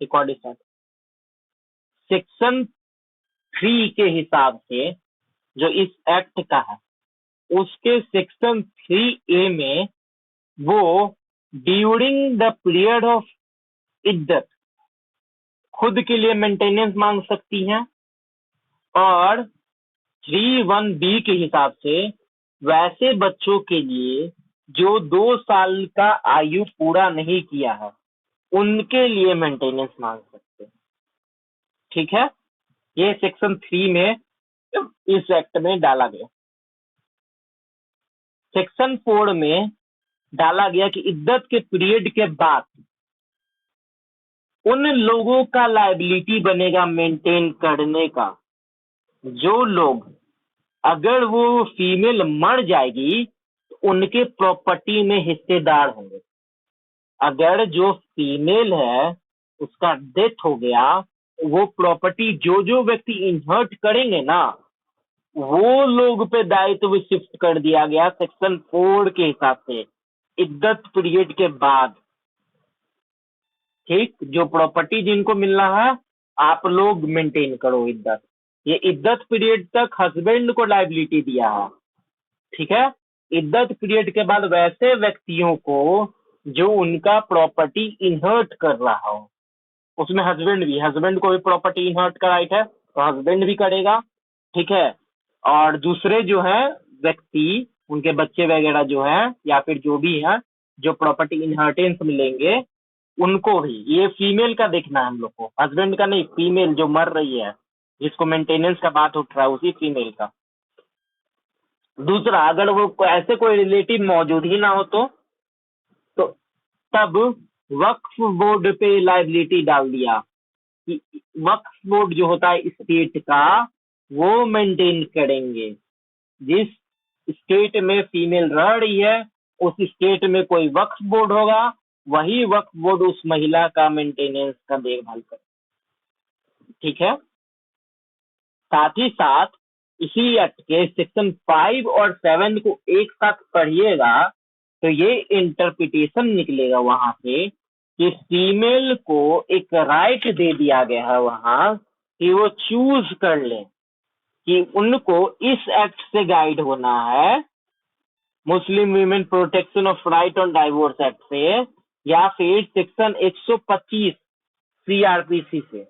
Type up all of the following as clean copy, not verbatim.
Record start. Section 3 के हिसाब से जो इस एक्ट का है, उसके सेक्शन 3A में वो ड्यूरिंग द पीरियड ऑफ इद्दत खुद के लिए मेंटेनेंस मांग सकती हैं, और 3(1)B के हिसाब से वैसे बच्चों के लिए जो 2 साल का आयु पूरा नहीं किया है, उनके लिए मेंटेनेंस मांग सकते हैं। ठीक है, ये सेक्शन 3 में इस एक्ट में डाला गया। सेक्शन 4 में डाला गया कि इद्दत के पीरियड के बाद उन लोगों का लायबिलिटी बनेगा मेंटेन करने का, जो लोग, अगर वो फीमेल मर जाएगी तो उनके प्रॉपर्टी में हिस्सेदार होंगे। अगर जो फीमेल है उसका डेथ हो गया, वो प्रॉपर्टी जो व्यक्ति इनहर्ट करेंगे ना, वो लोग पे दायित्व शिफ्ट कर दिया गया सेक्शन 4 के हिसाब से, इद्दत पीरियड के बाद। ठीक, जो प्रॉपर्टी जिनको मिलना है आप लोग मेंटेन करो इद्दत। ये इद्दत पीरियड तक हस्बैंड को लायबिलिटी दिया है। ठीक है, इद्दत पीरियड के बाद वैसे व्यक्तियों को जो उनका प्रॉपर्टी इनहर्ट कर रहा हो, उसमें हस्बैंड को भी प्रॉपर्टी इनहर्ट का राइट है, तो हस्बैंड भी करेगा। ठीक है, और दूसरे जो है व्यक्ति, उनके बच्चे वगैरह जो है या फिर जो भी है, जो प्रॉपर्टी इनहेरिटेंस मिलेंगे उनको भी। ये फीमेल का देखना है हम लोग को, हस्बैंड का नहीं, फीमेल जो मर रही है, जिसको मेंटेनेंस का बात उठ रहा है, उसी फीमेल का। दूसरा, अगर वो ऐसे कोई रिलेटिव मौजूद ही ना हो तो तब वक्फ बोर्ड पे लायबिलिटी डाल दिया कि वक्फ बोर्ड जो होता है स्टेट का, वो मेंटेन करेंगे। जिस स्टेट में फीमेल रह रही है उस स्टेट में कोई वक्फ बोर्ड होगा, वही वक्फ बोर्ड उस महिला का मेंटेनेंस का देखभाल करे। ठीक है, साथ ही साथ इसी एक्ट के सेक्शन 5 और 7 को एक साथ पढ़िएगा तो ये इंटरप्रिटेशन निकलेगा वहां से कि फीमेल को एक राइट दे दिया गया है वहां कि वो चूज कर ले कि उनको इस एक्ट से गाइड होना है, मुस्लिम women protection of right on divorce act से, या फिर सेक्शन 125 सीआरपीसी से।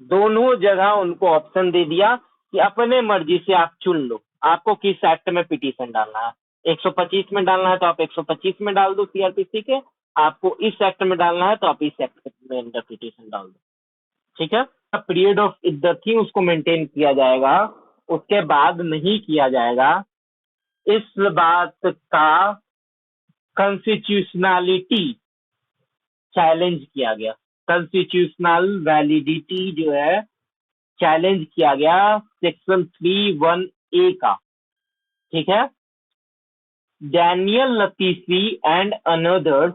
दोनों जगह उनको ऑप्शन दे दिया कि अपने मर्जी से आप चुन लो आपको किस एक्ट में पिटीशन डालना है। 125 में डालना है तो आप 125 में डाल दो सीआरपीसी के, आपको इस एक्ट में डालना है तो आप इस एक्ट में अंडर पिटीशन डाल दो। ठीक है, पीरियड ऑफ इद्दत ही उसको मेंटेन किया जाएगा, उसके बाद नहीं किया जाएगा। इस बात का कॉन्स्टिट्यूशनलिटी चैलेंज किया गया, कॉन्स्टिट्यूशनल वैलिडिटी जो है चैलेंज किया गया सेक्शन 3(1)A का। ठीक है, Daniel Latifi and anothers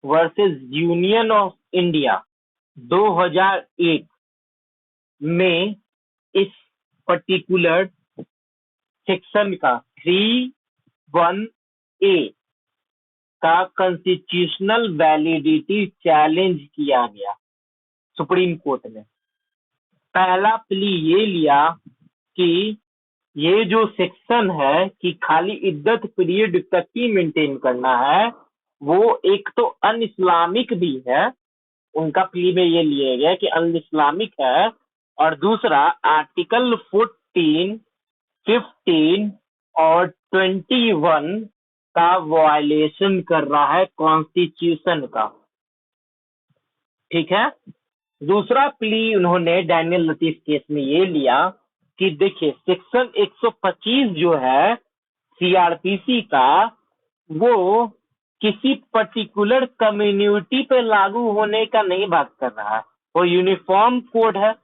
versus union of India 2001 में इस पर्टिकुलर सेक्शन का 3(1)A का कॉन्स्टिट्यूशनल वैलिडिटी चैलेंज किया गया सुप्रीम कोर्ट में। पहला प्ली ये लिया कि ये जो सेक्शन है कि खाली इद्दत पीरियड तक ही मेंटेन करना है, वो एक तो अन इस्लामिक भी है, उनका प्ली में ये लिया गया कि अन इस्लामिक है, और दूसरा आर्टिकल 14, 15 और 21 का वायलेशन कर रहा है कॉन्स्टिट्यूशन का। ठीक है, दूसरा प्ली उन्होंने डैनियल लतीफ केस में ये लिया कि देखिए सेक्शन 125 जो है सीआरपीसी का, वो किसी पर्टिकुलर कम्युनिटी पे लागू होने का नहीं बात कर रहा है, वो यूनिफॉर्म कोड है।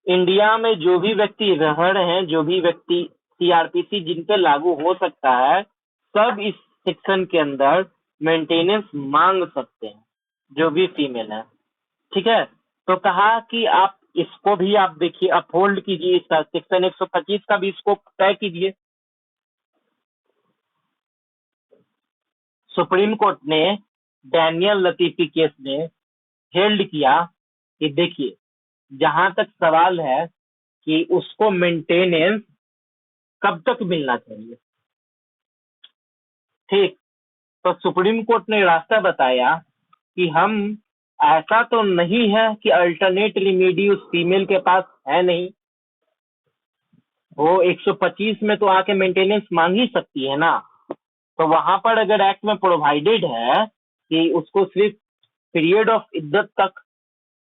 इंडिया में जो भी व्यक्ति रह रहे हैं, जो भी व्यक्ति सीआरपीसी जिन पे लागू हो सकता है, सब इस सेक्शन के अंदर मेंटेनेंस मांग सकते हैं, जो भी फीमेल है। ठीक है, तो कहा कि आप इसको भी आप देखिए, अपहोल्ड कीजिए, इसका सेक्शन 125 का भी स्कोप तय कीजिए। सुप्रीम कोर्ट ने डैनियल लतीफी केस में हेल्ड किया कि देखिए, जहां तक सवाल है कि उसको मेंटेनेंस कब तक मिलना चाहिए, ठीक, तो सुप्रीम कोर्ट ने रास्ता बताया कि हम, ऐसा तो नहीं है कि अल्टरनेट रेमेडी उस फीमेल के पास है नहीं, वो 125 में तो आके मेंटेनेंस मांग ही सकती है ना। तो वहां पर अगर एक्ट में प्रोवाइडेड है कि उसको सिर्फ पीरियड ऑफ इद्दत तक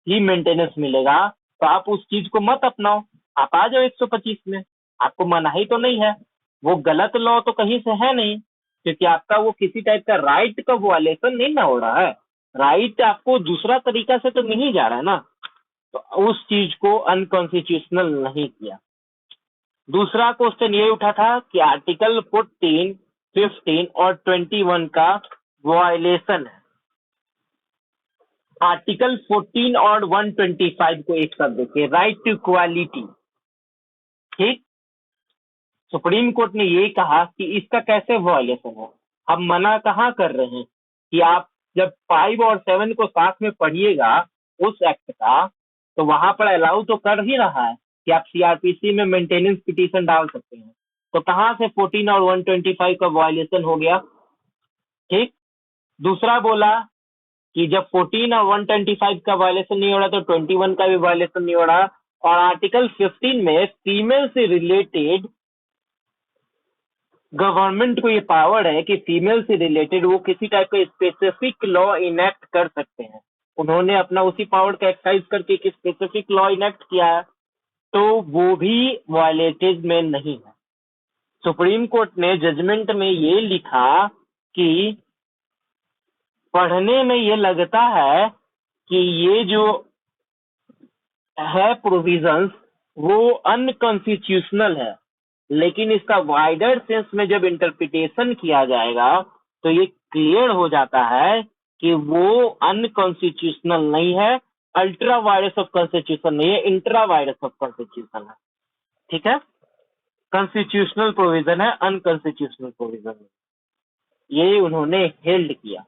ही मेंटेनेंस मिलेगा, तो आप उस चीज को मत अपनाओ, आप आ जाओ 125 में, आपको मनाही तो नहीं है, वो गलत लॉ तो कहीं से है नहीं, क्योंकि आपका वो किसी टाइप का राइट का वायलेशन नहीं ना हो रहा है, राइट आपको दूसरा तरीका से तो मिल ही जा रहा है ना, तो उस चीज को अनकॉन्स्टिट्यूशनल नहीं किया। दूसरा क्वेश्चन ये उठा था कि आर्टिकल 14, 15 और 21 का वायलेशन है। आर्टिकल 14 और 125 को एक साथ देखिए, राइट टू इक्वालिटी, ठीक, सुप्रीम कोर्ट ने ये कहा कि इसका कैसे वायलेशन है। हम मना कहाँ कर रहे हैं कि आप जब 5 और 7 को साथ में पढ़िएगा उस एक्ट का, तो वहां पर अलाउ तो कर ही रहा है कि आप सीआरपीसी में मेंटेनेंस पिटीशन डाल सकते हैं, तो कहां से 14 और 125 का वायलेशन हो गया, ठीक। दूसरा बोला कि जब 14 और 125 का वायलेशन नहीं हो रहा तो 21 का भी वायलेशन नहीं हो रहा, और आर्टिकल 15 में फीमेल से रिलेटेड गवर्नमेंट को ये पावर है कि फीमेल से रिलेटेड वो किसी टाइप का स्पेसिफिक लॉ इनेक्ट कर सकते हैं। उन्होंने अपना उसी पावर का एक्सरसाइज करके एक स्पेसिफिक लॉ इनेक्ट किया है, तो वो भी वायलेटेड में नहीं है। सुप्रीम कोर्ट ने जजमेंट में ये लिखा कि पढ़ने में ये लगता है कि ये जो है प्रोविजंस वो अनकॉन्स्टिट्यूशनल है, लेकिन इसका वाइडर सेंस में जब इंटरप्रिटेशन किया जाएगा तो ये क्लियर हो जाता है कि वो अनकॉन्स्टिट्यूशनल नहीं है, अल्ट्रा वायरस ऑफ कॉन्स्टिट्यूशन नहीं है, इंट्रा वायरस ऑफ कॉन्स्टिट्यूशन है, ठीक है। कॉन्स्टिट्यूशनल प्रोविजन है, अनकॉन्स्टिट्यूशनल प्रोविजन, ये उन्होंने हेल्ड किया।